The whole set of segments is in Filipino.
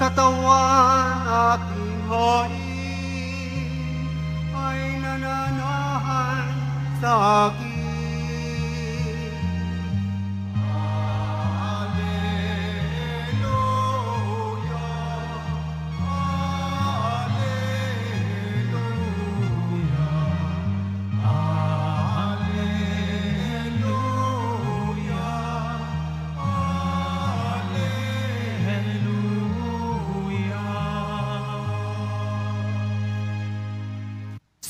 katawan aking hain ay nananahan sa akin.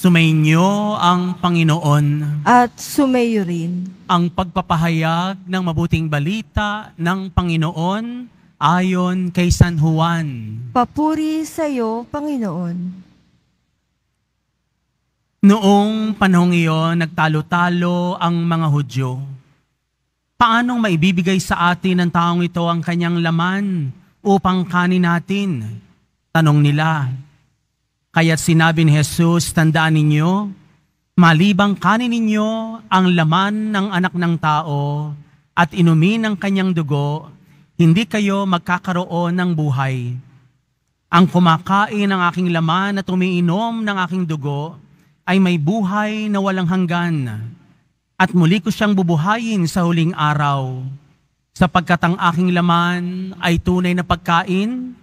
Sumainyo ang Panginoon. At sumayo rin. Ang pagpapahayag ng mabuting balita ng Panginoon ayon kay San Juan. Papuri sa iyo, Panginoon. Noong panahong iyon, nagtalo-talo ang mga Hudyo. Paanong maibibigay sa atin ng taong ito ang kanyang laman upang kanin natin? Tanong nila. Kaya't sinabi ni Jesus, tandaan ninyo, malibang kanin ninyo ang laman ng anak ng tao at inumin ang kanyang dugo, hindi kayo magkakaroon ng buhay. Ang kumakain ng aking laman at umiinom ng aking dugo ay may buhay na walang hanggan. At muli ko siyang bubuhayin sa huling araw, sapagkat ang aking laman ay tunay na pagkain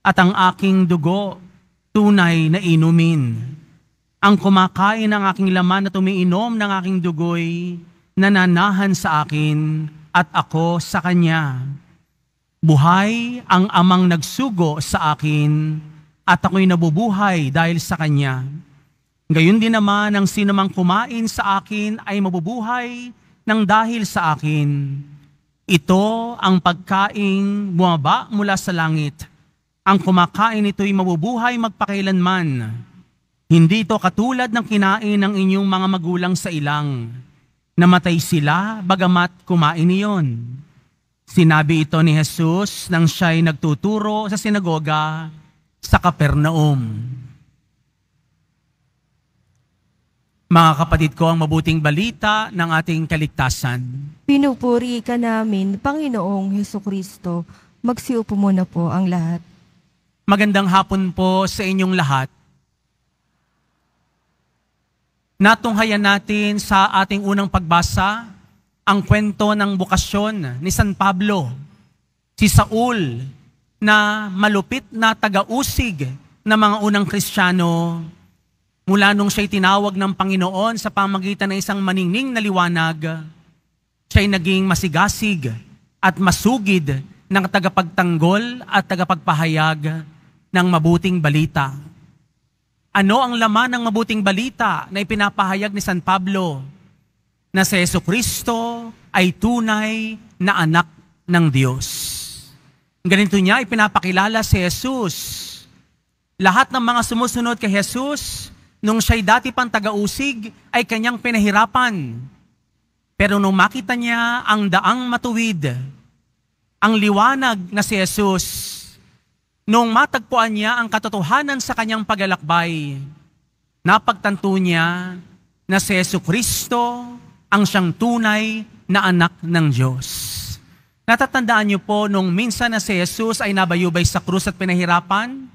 at ang aking dugo tunay na inumin. Ang kumakain ng aking laman at umiinom ng aking dugo'y nananahan sa akin at ako sa kanya. Buhay ang amang nagsugo sa akin at ako'y nabubuhay dahil sa kanya. Gayon din naman ang sinumang kumain sa akin ay mabubuhay ng dahil sa akin. Ito ang pagkaing bumaba mula sa langit. Ang kumakain ito'y mabubuhay magpakailanman. Hindi ito katulad ng kinain ng inyong mga magulang sa ilang. Namatay sila bagamat kumain iyon. Sinabi ito ni Jesus nang siya'y nagtuturo sa sinagoga sa Capernaum. Mga kapatid ko, ang mabuting balita ng ating kaligtasan. Pinupuri ka namin, Panginoong Hesukristo. Magsiupo muna po ang lahat. Magandang hapon po sa inyong lahat. Natunghayan natin sa ating unang pagbasa ang kwento ng bukasyon ni San Pablo, si Saul, na malupit na taga-usig ng mga unang Kristiyano mula nung siya'y tinawag ng Panginoon sa pamagitan ng isang maningning na liwanag. Siya'y naging masigasig at masugid ng tagapagtanggol at tagapagpahayag ng mabuting balita. Ano ang laman ng mabuting balita na ipinapahayag ni San Pablo? Na si Jesucristo ay tunay na anak ng Diyos. Ganito niya ipinapakilala si Jesus. Lahat ng mga sumusunod kay Jesus, nung siya'y dati pang taga-usig, ay kanyang pinahirapan. Pero nung makita niya ang daang matuwid, ang liwanag na si Jesus, nung matagpuan niya ang katotohanan sa kanyang paglalakbay, napagtanto niya na si Jesucristo ang siyang tunay na anak ng Diyos. Natatandaan niyo po nung minsan na si Jesus ay nabayubay sa krus at pinahirapan,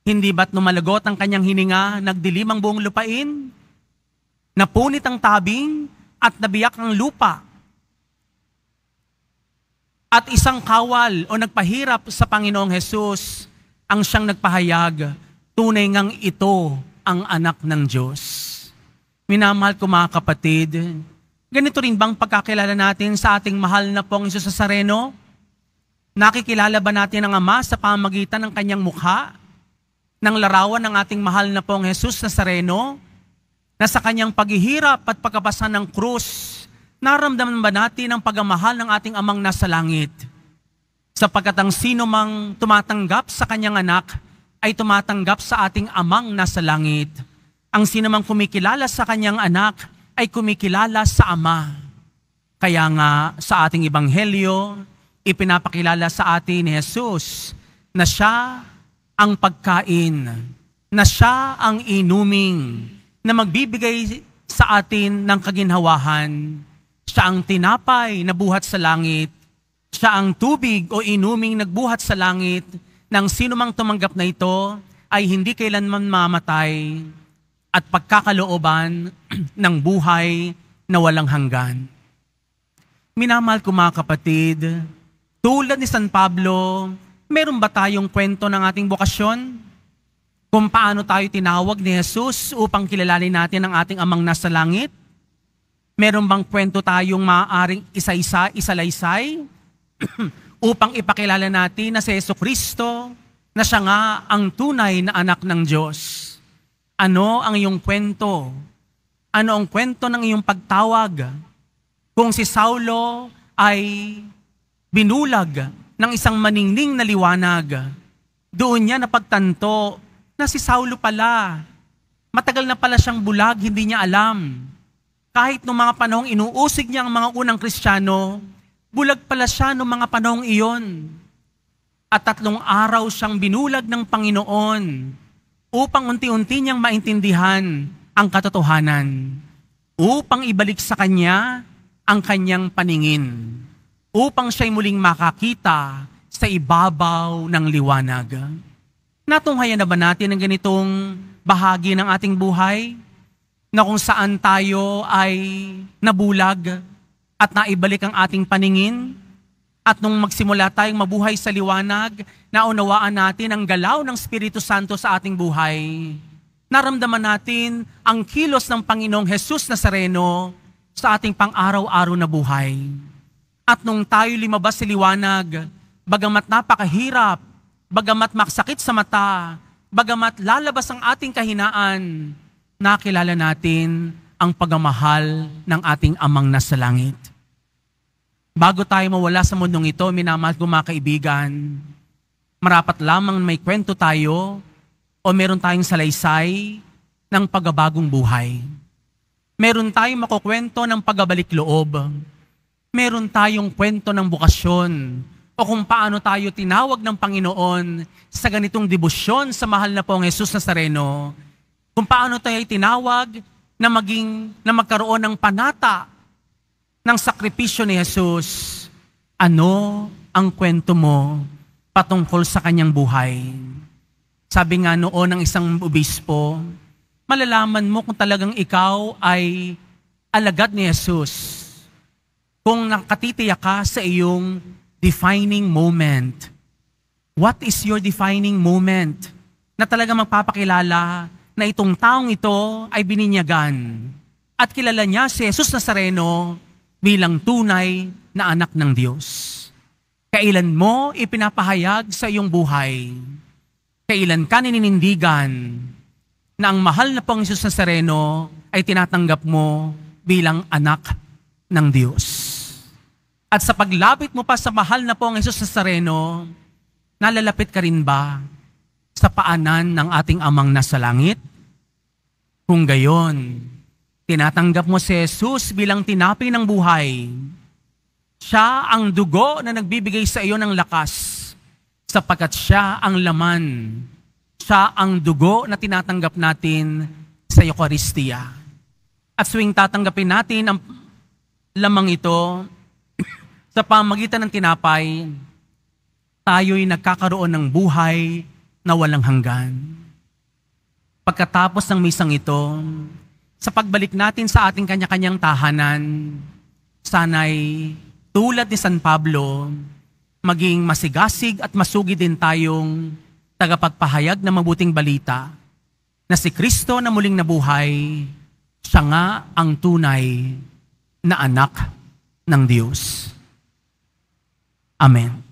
hindi ba't lumalagot ang kanyang hininga, nagdilim ang buong lupain, napunit ang tabing at nabiyak ang lupa, at isang kawal o nagpahirap sa Panginoong Jesus ang siyang nagpahayag, tunay ngang ito ang anak ng Diyos. Minamahal ko mga kapatid, ganito rin bang pagkakilala natin sa ating mahal na pong Isus Nazareno? Nakikilala ba natin ang Ama sa pamagitan ng kanyang mukha, ng larawan ng ating mahal na pong Jesus Nazareno, na sa kanyang paghihirap at pagkapasan ng krus, naramdaman ba natin ang pagmamahal ng ating Amang nasa langit? Sapagkat ang sino mang tumatanggap sa kanyang anak ay tumatanggap sa ating Amang nasa langit. Ang sino mang kumikilala sa kanyang anak ay kumikilala sa Ama. Kaya nga sa ating ebanghelyo, ipinapakilala sa atin ni Jesus na siya ang pagkain, na siya ang inuming, na magbibigay sa atin ng kaginhawahan. Siya ang tinapay na buhat sa langit. Siya ang tubig o inuming nagbuhat sa langit ng sino mang tumanggap na ito ay hindi kailanman mamatay at pagkakalooban ng buhay na walang hanggan. Minamahal ko mga kapatid, tulad ni San Pablo, meron ba tayong kwento ng ating bokasyon? Kung paano tayo tinawag ni Jesus upang kilalanin natin ang ating amang nasa langit? Meron bang kwento tayong maaaring isalaysay upang ipakilala natin na si Jesucristo, na siya nga ang tunay na anak ng Diyos? Ano ang iyong kwento? Ano ang kwento ng iyong pagtawag? Kung si Saulo ay binulag ng isang maningning na liwanag, doon niya napagtanto na si Saulo pala, matagal na pala siyang bulag, hindi niya alam. Kahit noong mga panahong inuusig niya ang mga unang Kristiyano, bulag pala siya noong mga panahong iyon. At 3 araw siyang binulag ng Panginoon upang unti-unti niyang maintindihan ang katotohanan, upang ibalik sa kanya ang kanyang paningin, upang siya'y muling makakita sa ibabaw ng liwanag. Natunghayan na ba natin ang ganitong bahagi ng ating buhay? Na kung saan tayo ay nabulag at naibalik ang ating paningin, at nung magsimula tayong mabuhay sa liwanag, naunawaan natin ang galaw ng Espiritu Santo sa ating buhay. Naramdaman natin ang kilos ng Panginoong Jesus Nazareno sa ating pang-araw-araw na buhay. At nung tayo lumabas sa liwanag, bagamat napakahirap, bagamat maksakit sa mata, bagamat lalabas ang ating kahinaan, nakilala natin ang pagmamahal ng ating amang nasa langit. Bago tayo mawala sa mundong ito, minamahal ko mga kaibigan, marapat lamang may kwento tayo o meron tayong salaysay ng pagbabagong buhay. Meron tayong makukwento ng pagbabalik loob. Meron tayong kwento ng bukasyon o kung paano tayo tinawag ng Panginoon sa ganitong debosyon sa mahal na Poong Jesus Nazareno. Kung paano tayo tinawag na magkaroon ng panata ng sakripisyo ni Jesus. Ano ang kwento mo patungkol sa kanyang buhay? Sabi nga noon ng isang obispo, malalaman mo kung talagang ikaw ay alagad ni Jesus kung nakatitiyak ka sa iyong defining moment. What is your defining moment? Na talagang magpapakilala na itong taong ito ay bininyagan at kilala niya si Jesus Nazareno bilang tunay na anak ng Diyos. Kailan mo ipinapahayag sa iyong buhay? Kailan ka nininindigan na ang mahal na Panginoong Jesus Nazareno ay tinatanggap mo bilang anak ng Diyos? At sa paglapit mo pa sa mahal na Panginoong Jesus Nazareno, nalalapit ka rin ba sa paanan ng ating amang nasa langit? Kung gayon, tinatanggap mo si Jesus bilang tinapi ng buhay. Siya ang dugo na nagbibigay sa iyo ng lakas, sapagkat siya ang laman. Siya ang dugo na tinatanggap natin sa Eucharistia. At suwing tatanggapin natin ang lamang ito, sa pamagitan ng tinapay, tayo'y nagkakaroon ng buhay na walang hanggan. Pagkatapos ng misang ito, sa pagbalik natin sa ating kanya-kanyang tahanan, sana'y tulad ni San Pablo, maging masigasig at masugi din tayong tagapagpahayag ng mabuting balita na si Kristo na muling nabuhay, siya nga ang tunay na anak ng Diyos. Amen.